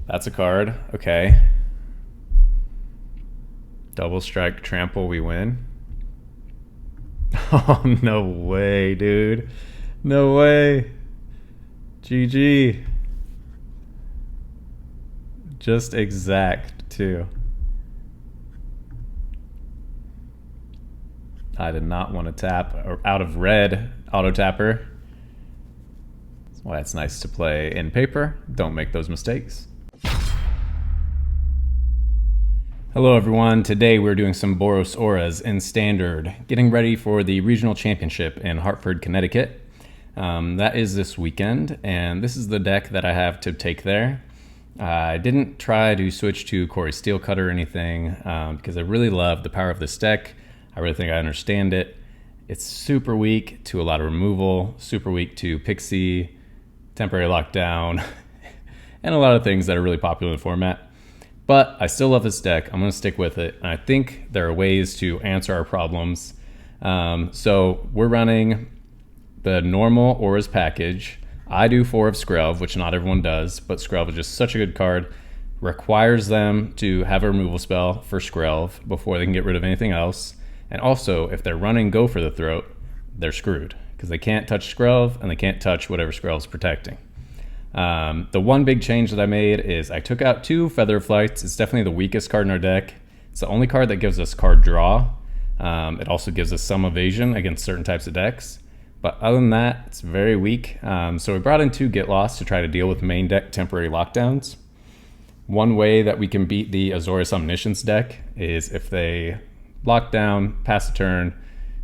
That's a card. Okay. Double strike, trample, we win. Oh, no way, dude. No way. GG. Just exact, too. I did not want to tap out of red auto tapper. That's why it's nice to play in paper. Don't make those mistakes. Hello everyone, today we're doing some Boros Auras in Standard, getting ready for the Regional Championship in Hartford, Connecticut. That is this weekend, and this is the deck that I have to take there. I didn't try to switch to Corey Steelcutter or anything, because I really love the power of this deck. I really think I understand it. It's super weak to a lot of removal, super weak to Pixie, Temporary Lockdown, and a lot of things that are really popular in the format. But I still love this deck. I'm going to stick with it. And I think there are ways to answer our problems. So we're running the normal Auras package. I do 4 of Skrelv, which not everyone does, but Skrelv is just such a good card. Requires them to have a removal spell for Skrelv before they can get rid of anything else. And also, if they're running Go for the Throat, they're screwed because they can't touch Skrelv and they can't touch whatever Skrelv's protecting. The one big change that I made is I took out 2 Feather Flights. It's definitely the weakest card in our deck. It's the only card that gives us card draw. It also gives us some evasion against certain types of decks. But other than that, it's very weak. So we brought in 2 Get Lost to try to deal with main deck temporary lockdowns. One way that we can beat the Azorius Omniscience deck is if they lock down, pass a turn,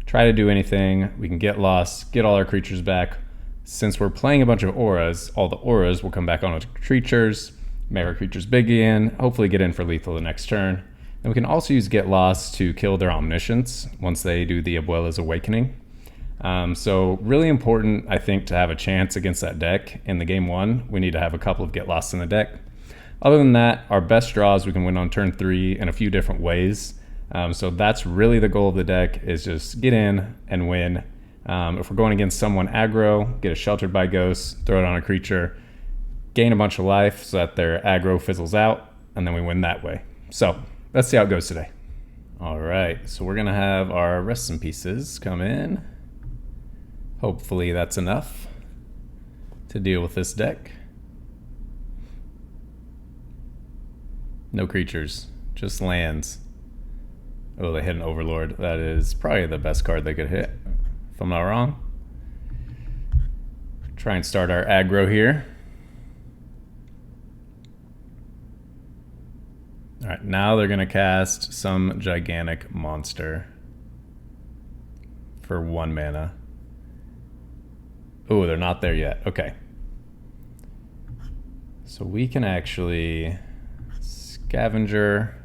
try to do anything, we can get lost, get all our creatures back. Since we're playing a bunch of auras, all the auras will come back onto creatures, make our creatures big again, hopefully get in for lethal the next turn. And we can also use Get Lost to kill their Omniscience once they do the Abuela's Awakening. So really important, I think, to have a chance against that deck in the game 1. We need to have a couple of Get Lost in the deck. Other than that, our best draws we can win on turn 3 in a few different ways. So that's really the goal of the deck, is just get in and win. If we're going against someone aggro, get a Sheltered by Ghosts, throw it on a creature, gain a bunch of life so that their aggro fizzles out, and then we win that way. So let's see how it goes today. All right, so we're gonna have our Rest in Pieces come in. Hopefully that's enough to deal with this deck. No creatures, just lands. Oh, they hit an Overlord. That is probably the best card they could hit, if I'm not wrong. Try and start our aggro here. All right, now they're gonna cast some gigantic monster for 1 mana. Oh, they're not there yet. Okay. So we can actually Scavenger.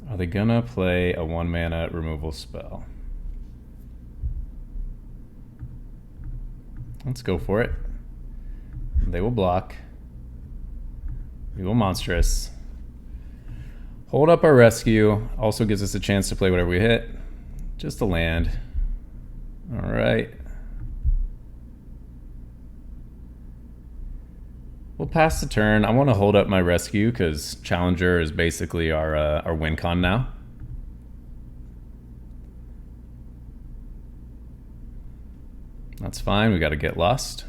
Are they gonna play a 1 mana removal spell? Let's go for it. They will block. We will Monstrous. Hold up our rescue. Also gives us a chance to play whatever we hit. Just a land. All right. We'll pass the turn. I want to hold up my rescue because Challenger is basically our win con now. That's fine. We got to Get Lost.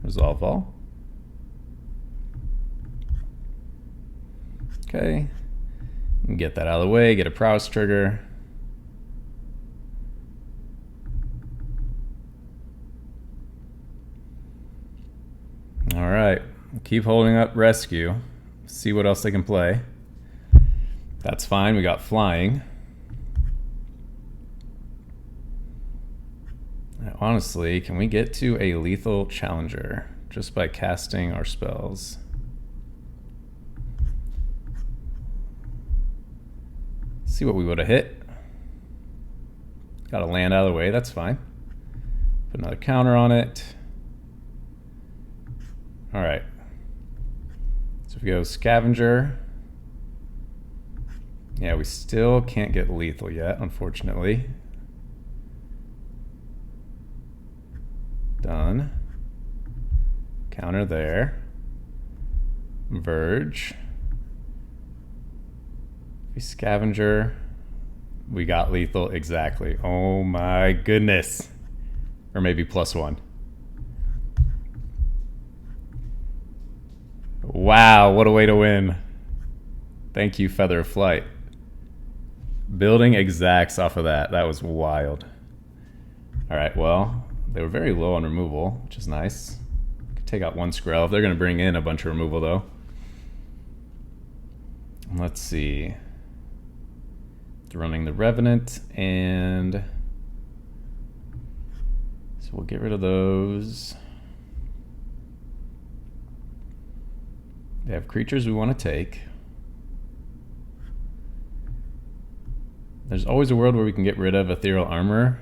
Resolve all. Okay. Get that out of the way. Get a Prowess trigger. All right. Keep holding up rescue. See what else they can play. That's fine. We got flying. Honestly, can we get to a lethal Challenger just by casting our spells? See what we would have hit. Got a land out of the way. That's fine. Put another counter on it. All right. So if we go Scavenger. Yeah, we still can't get lethal yet, unfortunately. Done. Counter there. Verge. We Scavenger. We got lethal, exactly. Oh my goodness. Or maybe +1. Wow, what a way to win. Thank you, Feather of Flight. Building exacts off of that. That was wild. All right, well, they were very low on removal, which is nice. Could take out one Skrelv. They're going to bring in a bunch of removal, though. Let's see. They're running the Revenant, and so we'll get rid of those. They have creatures we want to take. There's always a world where we can get rid of Ethereal Armor,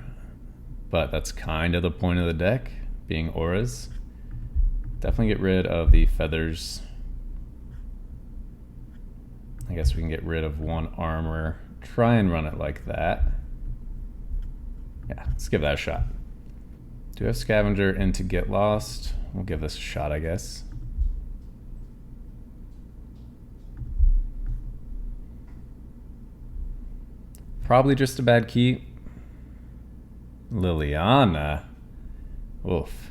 but that's kind of the point of the deck, being auras. Definitely get rid of the feathers. I guess we can get rid of one armor. Try and run it like that. Yeah, let's give that a shot. Do we have Scavenger into Get Lost? We'll give this a shot, I guess. Probably just a bad key. Liliana. Oof.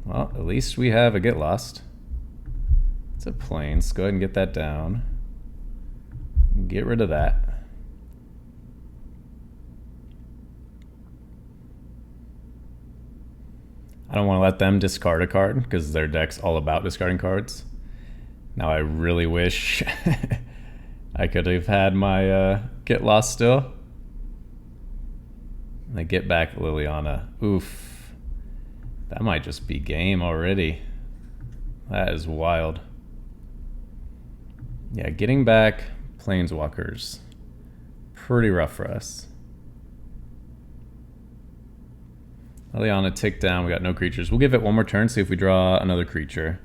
Well, at least we have a Get Lost. It's a Plains. Go ahead and get that down. Get rid of that. I don't want to let them discard a card because their deck's all about discarding cards. Now I really wish I could have had my Get Lost still. And I get back Liliana. Oof. That might just be game already. That is wild. Yeah, getting back Planeswalkers. Pretty rough for us. Liliana tick down. We got no creatures. We'll give it one more turn, see if we draw another creature.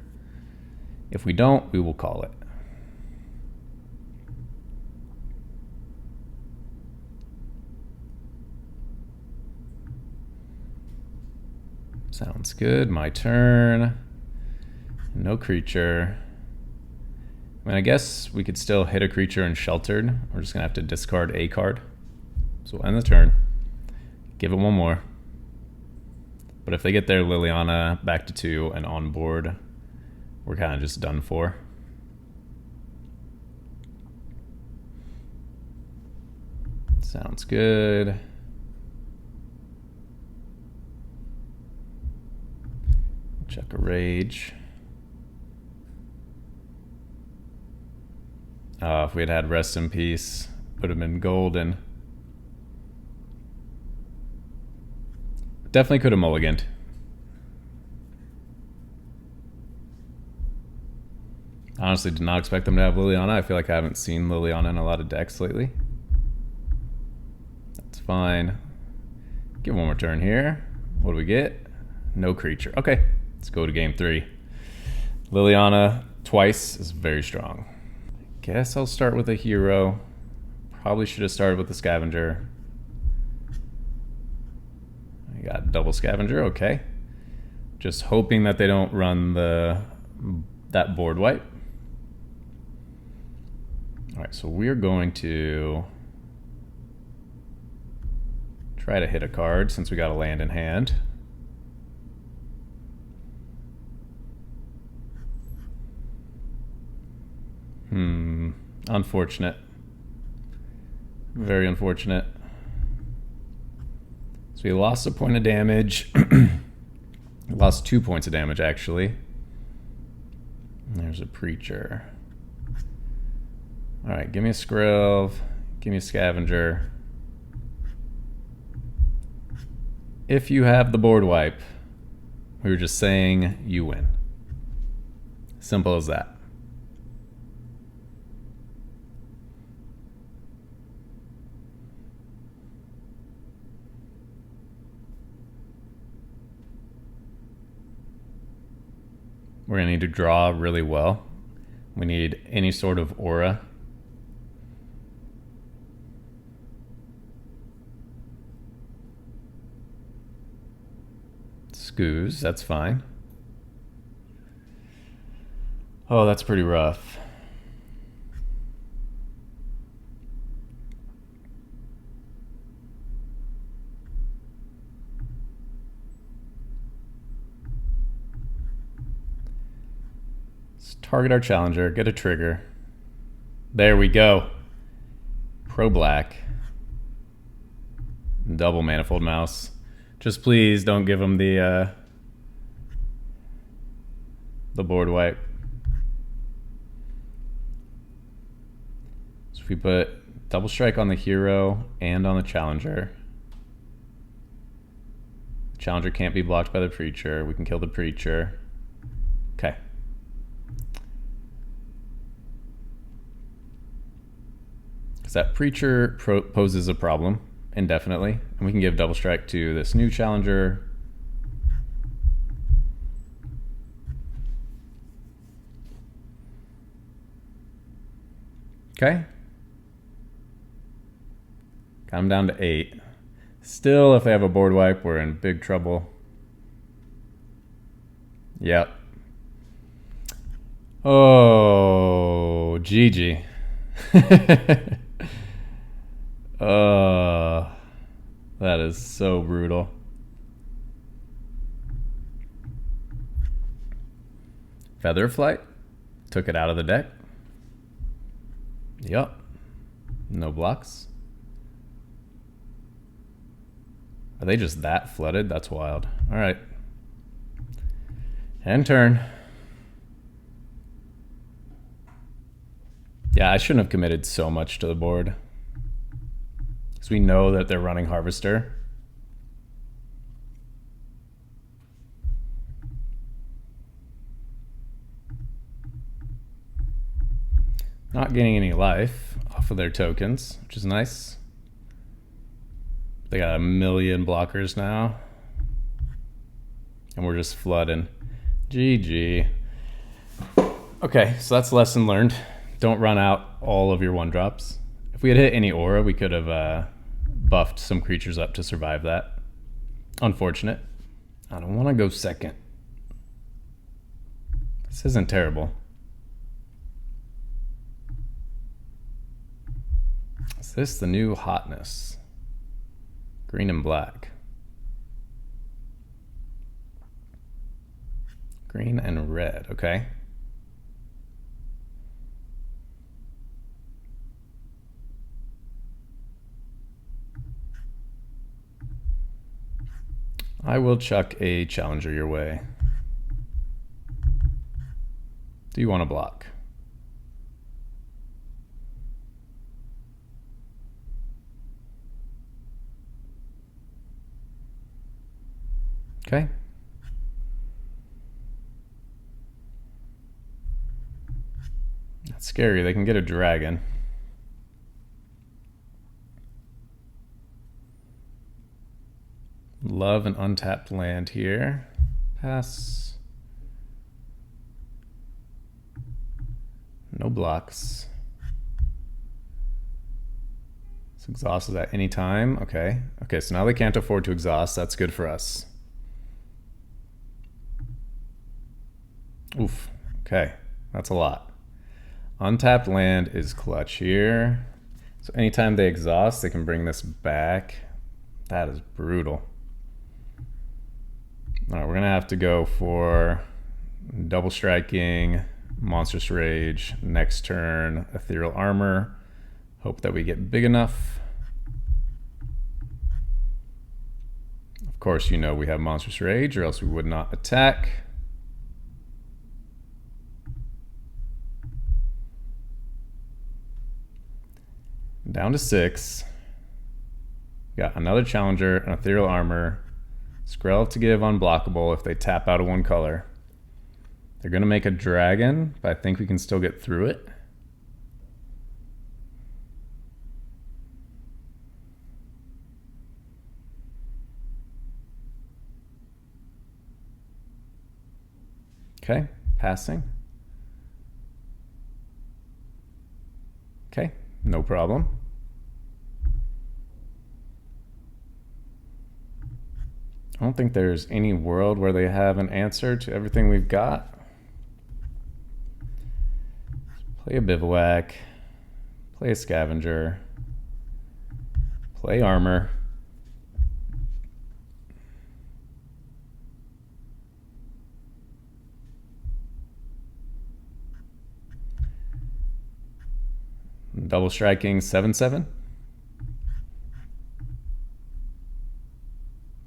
If we don't, we will call it. Sounds good. My turn. No creature. I mean, I guess we could still hit a creature and sheltered. We're just going to have to discard a card. So we'll end the turn. Give it one more. But if they get their Liliana back to 2 and on board, we're kind of just done for. Sounds good. Check a Rage. If we had had Rest in Peace, would have been golden. Definitely could have mulliganed. Honestly, did not expect them to have Liliana. I feel like I haven't seen Liliana in a lot of decks lately. That's fine. Give one more turn here. What do we get? No creature. Okay, let's go to game 3. Liliana twice is very strong. Guess I'll start with a hero. Probably should have started with the Scavenger. I got double Scavenger, okay. Just hoping that they don't run that board wipe. All right, so we're going to try to hit a card since we got a land in hand. Unfortunate. Very unfortunate. So we lost a point of damage. Lost 2 points of damage, actually. There's a Preacher. All right, give me a Skrelv. Give me a Scavenger. If you have the board wipe, we were just saying you win. Simple as that. We're going to need to draw really well. We need any sort of aura. Scoos, that's fine. Oh, that's pretty rough. Let's target our challenger, get a trigger. There we go. Pro black. Double manifold mouse. Just please don't give him the board wipe. So if we put double strike on the hero and on the challenger, the challenger can't be blocked by the preacher. We can kill the preacher. Okay. Because that preacher poses a problem indefinitely, and we can give double strike to this new challenger. Okay. Got him down to 8. Still, if they have a board wipe, we're in big trouble. Yep. Oh, GG. That is so brutal. Feather Flight took it out of the deck. Yep. No blocks. Are they just that flooded? That's wild. All right. End turn. Yeah, I shouldn't have committed so much to the board, because we know that they're running Harvester. Not getting any life off of their tokens, which is nice. They got 1 million blockers now, and we're just flooding. GG. Okay, so that's lesson learned. Don't run out all of your 1-drops. If we had hit any aura, we could have buffed some creatures up to survive that. Unfortunate. I don't want to go second. This isn't terrible. Is this the new hotness? Green and black. Green and red, okay. I will chuck a challenger your way. Do you want to block? Okay. That's scary. They can get a dragon. Love an untapped land here. Pass. No blocks. This exhaust is at any time. Okay. Okay, so now they can't afford to exhaust. That's good for us. Oof. Okay. That's a lot. Untapped land is clutch here. So anytime they exhaust, they can bring this back. That is brutal. All right, we're gonna have to go for double striking, Monstrous Rage, next turn, Ethereal Armor. Hope that we get big enough. Of course, you know we have Monstrous Rage, or else we would not attack. Down to 6. Got another challenger, an Ethereal Armor. Skrell to give unblockable if they tap out of 1 color. They're going to make a dragon, but I think we can still get through it. Okay, passing. Okay, no problem. I don't think there's any world where they have an answer to everything we've got. Play a bivouac. Play a scavenger. Play armor. Double striking 7/7.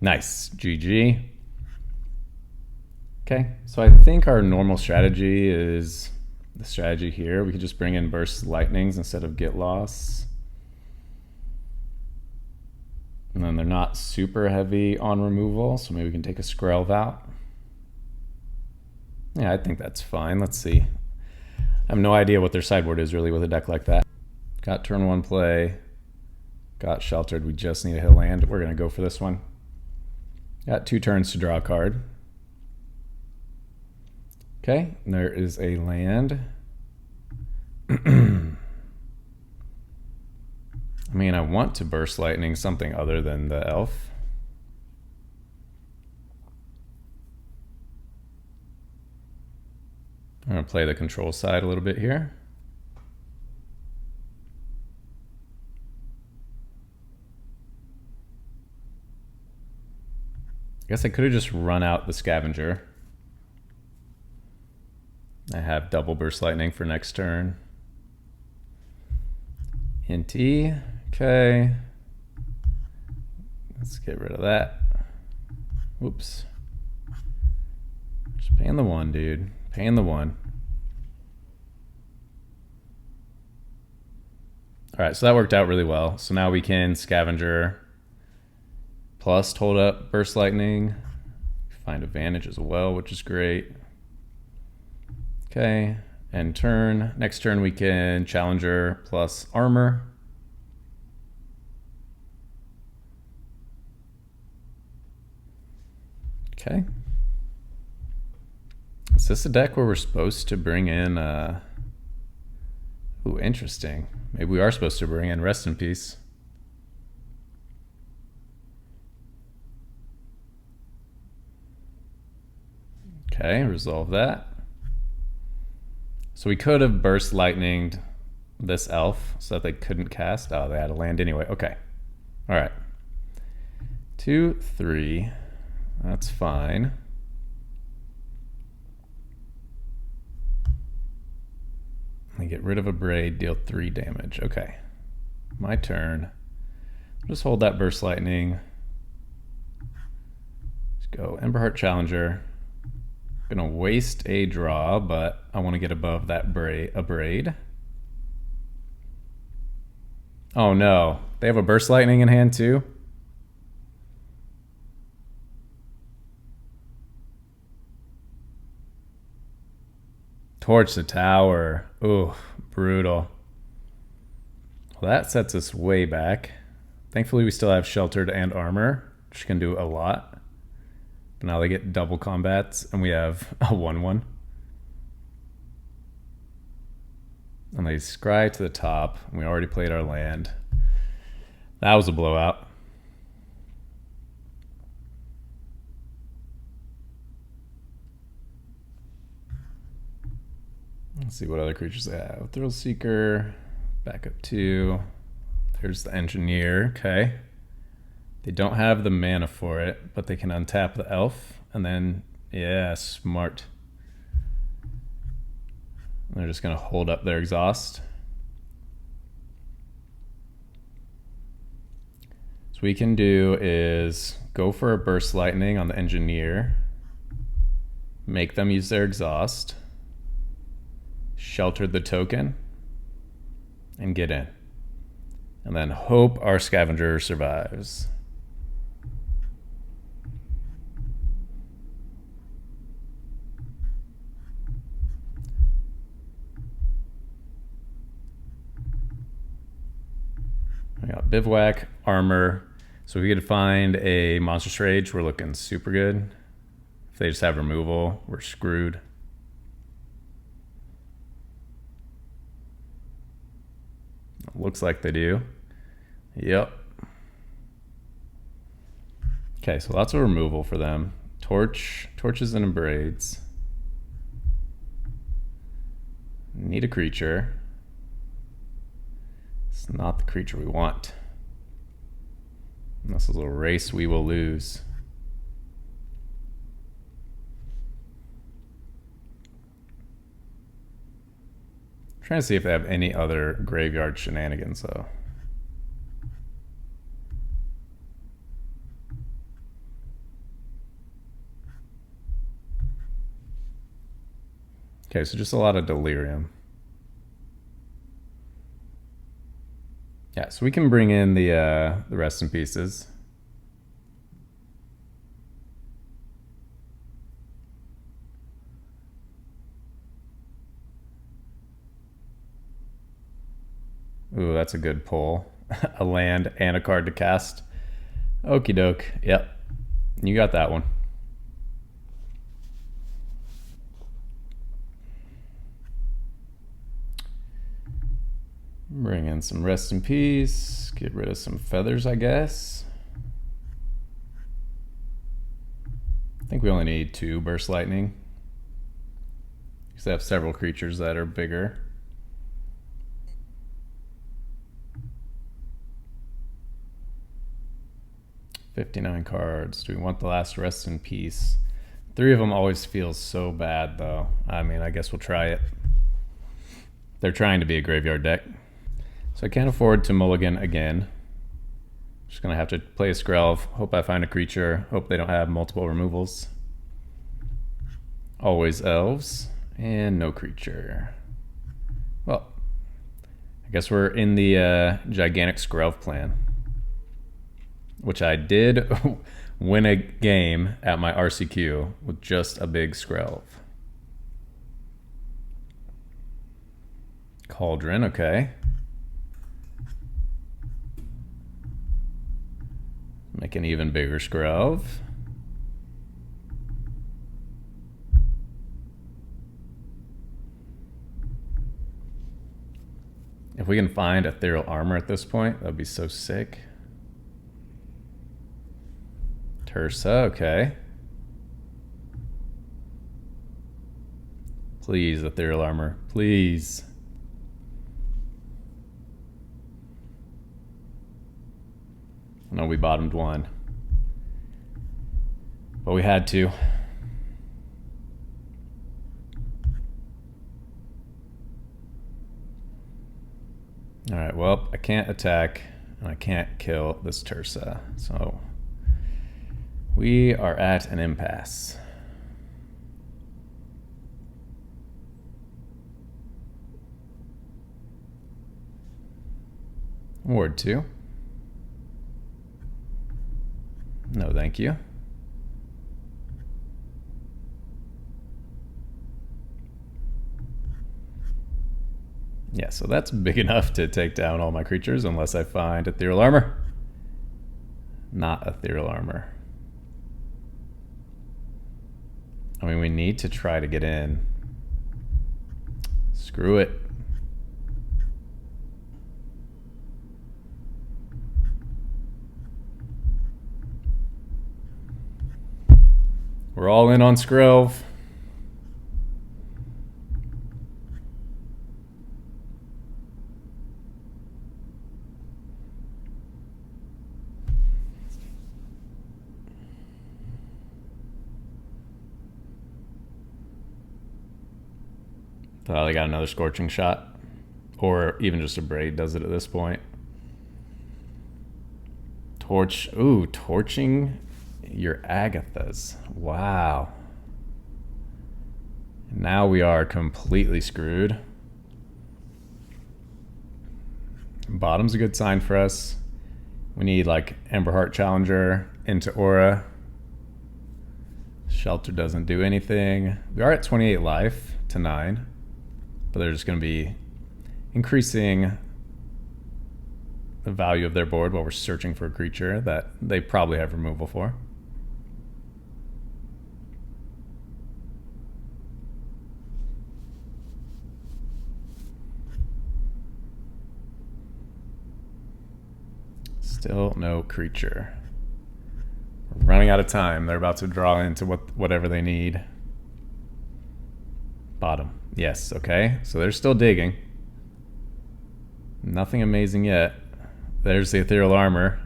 Nice. GG. Okay, so I think our normal strategy is the strategy here. We could just bring in burst lightnings instead of get loss. And then they're not super heavy on removal, so maybe we can take a Skrelv out. Yeah, I think that's fine. Let's see. I have no idea what their sideboard is really with a deck like that. Got turn 1 play. Got sheltered. We just need a hill land. We're going to go for this one. Got 2 turns to draw a card. Okay, and there is a land. I mean, I want to burst lightning something other than the elf. I'm going to play the control side a little bit here. I guess I could have just run out the scavenger. I have double burst lightning for next turn. Int E. Okay. Let's get rid of that. Whoops. Just paying the 1, dude. Paying the 1. All right, so that worked out really well. So now we can scavenger plus hold up burst lightning. Find advantage as well, which is great. Okay, end turn. Next turn we can challenger plus armor. Okay. Is this a deck where we're supposed to bring in ooh, interesting. Maybe we are supposed to bring in Rest in Peace. Okay, resolve that. So we could have burst lightninged this elf so that they couldn't cast. Oh, they had a land anyway. Okay. All right. 2, 3. That's fine. I get rid of a braid, deal 3 damage. Okay. My turn. Just hold that burst lightning. Let's go Emberheart Challenger. Gonna waste a draw, but I want to get above that braid. Oh no, they have a burst lightning in hand too? Torch the tower. Ooh, brutal. Well, that sets us way back. Thankfully we still have sheltered and armor, which can do a lot. But now they get double combats, and we have a 1/1. And they scry to the top, and we already played our land. That was a blowout. Let's see what other creatures they have. Thrill Seeker, backup 2. There's the Engineer, okay. They don't have the mana for it, but they can untap the elf, and then, yeah, smart. They're just gonna hold up their exhaust. So what we can do is go for a burst lightning on the Engineer, make them use their exhaust, shelter the token, and get in. And then hope our scavenger survives. We got bivouac, armor. So if we could find a Monstrous Rage, we're looking super good. If they just have removal, we're screwed. Looks like they do. Yep. Okay, so lots of removal for them. Torches and braids. Need a creature. It's not the creature we want. This is a race we will lose. I'm trying to see if they have any other graveyard shenanigans though. Okay, so just a lot of delirium. Yeah, so we can bring in the rest in pieces. Ooh, that's a good pull. A land and a card to cast. Okie doke. Yep, you got that one. Bring in some rest in peace. Get rid of some feathers, I guess. I think we only need 2 burst lightning. Because I have several creatures that are bigger. $59 cards. Do we want the last rest in peace? 3 of them always feels so bad though. I mean, I guess we'll try it. They're trying to be a graveyard deck. So I can't afford to mulligan again. Just gonna have to play a Skrelv, hope I find a creature, hope they don't have multiple removals. Always elves, and no creature. Well, I guess we're in the gigantic Skrelv plan. Which I did win a game at my RCQ with just a big Skrelv. Cauldron, okay. Make an even bigger Skrelv. If we can find ethereal armor at this point, that'd be so sick. Tursa, okay. Please, ethereal armor, please. No, we bottomed 1. But we had to. Alright, well, I can't attack, and I can't kill this Tursa, so we are at an impasse. Ward 2. No, thank you. Yeah, so that's big enough to take down all my creatures unless I find ethereal armor. Not ethereal armor. I mean, we need to try to get in. Screw it. We're all in on Skrelv. Thought I got another scorching shot. Or even just a braid does it at this point. Torch. Ooh, torching your Agathas. Wow. Now we are completely screwed. Bottom's a good sign for us. We need like Emberheart Challenger into Aura. Shelter doesn't do anything. We are at 28 life to 9. But they're just going to be increasing the value of their board while we're searching for a creature that they probably have removal for. Still no creature. We're running out of time. They're about to draw into whatever they need. Bottom. Yes, okay. So they're still digging. Nothing amazing yet. There's the Ethereal Armor.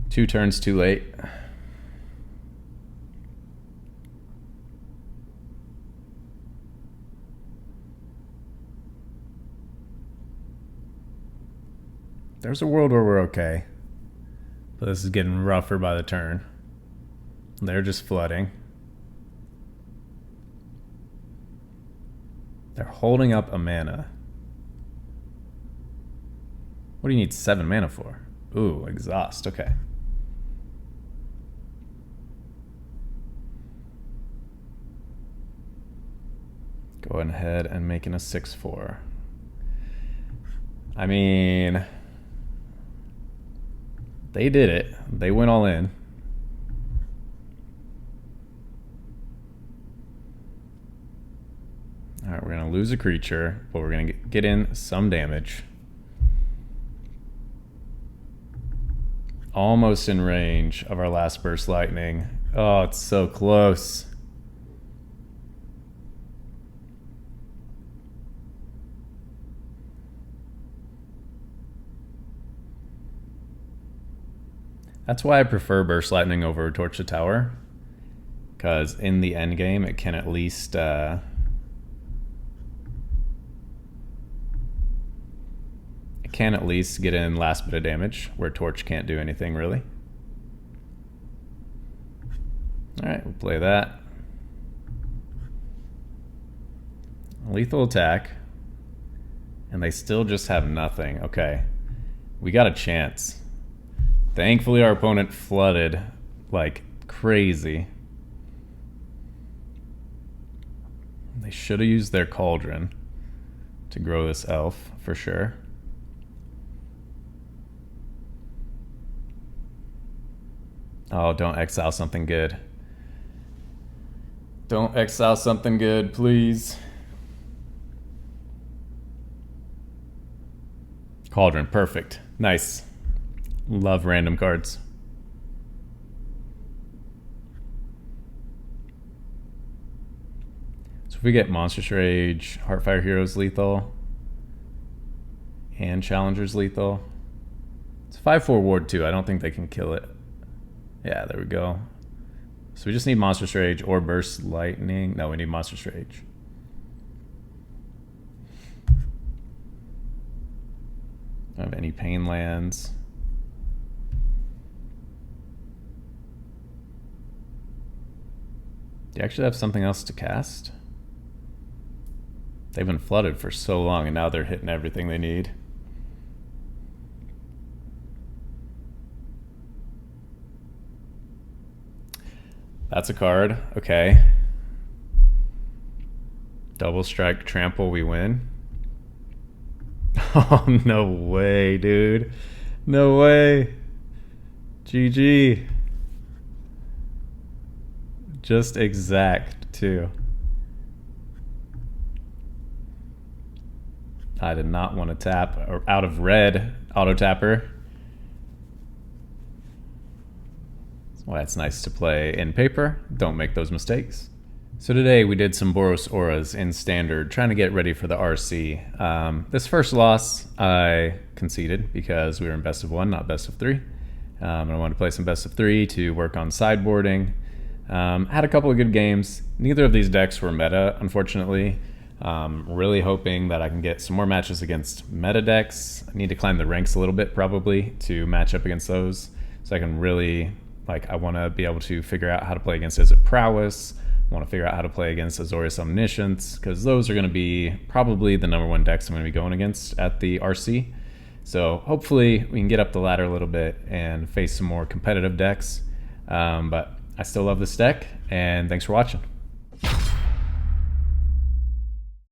2 turns too late. There's a world where we're okay. But this is getting rougher by the turn. They're just flooding. They're holding up a mana. What do you need 7 mana for? Ooh, exhaust, okay. Going ahead and making a 6/4. I mean, they did it. They went all in. All right, we're gonna lose a creature, but we're gonna get in some damage. Almost in range of our last burst lightning. Oh, it's so close. That's why I prefer burst lightning over torch the tower, because in the end game it can at least get in last bit of damage, where torch can't do anything really. All right, we'll play that. Lethal attack, and they still just have nothing. Okay, we got a chance. Thankfully our opponent flooded like crazy. They should have used their cauldron to grow this elf for sure. Oh, don't exile something good. Don't exile something good, please. Cauldron, perfect. Nice. Love random cards. So if we get Monstrous Rage, Heartfire Heroes lethal, and Challengers lethal. It's 5/4 ward too. I don't think they can kill it. Yeah, there we go. So we just need Monstrous Rage or Burst Lightning. No, we need Monstrous Rage. Don't have any pain lands. Do you actually have something else to cast? They've been flooded for so long and now they're hitting everything they need. That's a card. Okay. Double strike, trample, we win. Oh, no way, dude. No way. GG. Just exact, too. I did not want to tap out of red auto tapper. That's why it's nice to play in paper. Don't make those mistakes. So today we did some Boros Auras in Standard, trying to get ready for the RC. This first loss I conceded because we were in best of 1, not best of 3. And I wanted to play some best of 3 to work on sideboarding. Had a couple of good games. Neither of these decks were meta, unfortunately. Really hoping that I can get some more matches against meta decks. I need to climb the ranks a little bit probably to match up against those, so I can really, I want to be able to figure out how to play against Izzet Prowess. I want to figure out how to play against Azorius Omniscience, because those are going to be probably the #1 decks I'm going to be going against at the RC. So hopefully we can get up the ladder a little bit and face some more competitive decks. But I still love this deck, and thanks for watching.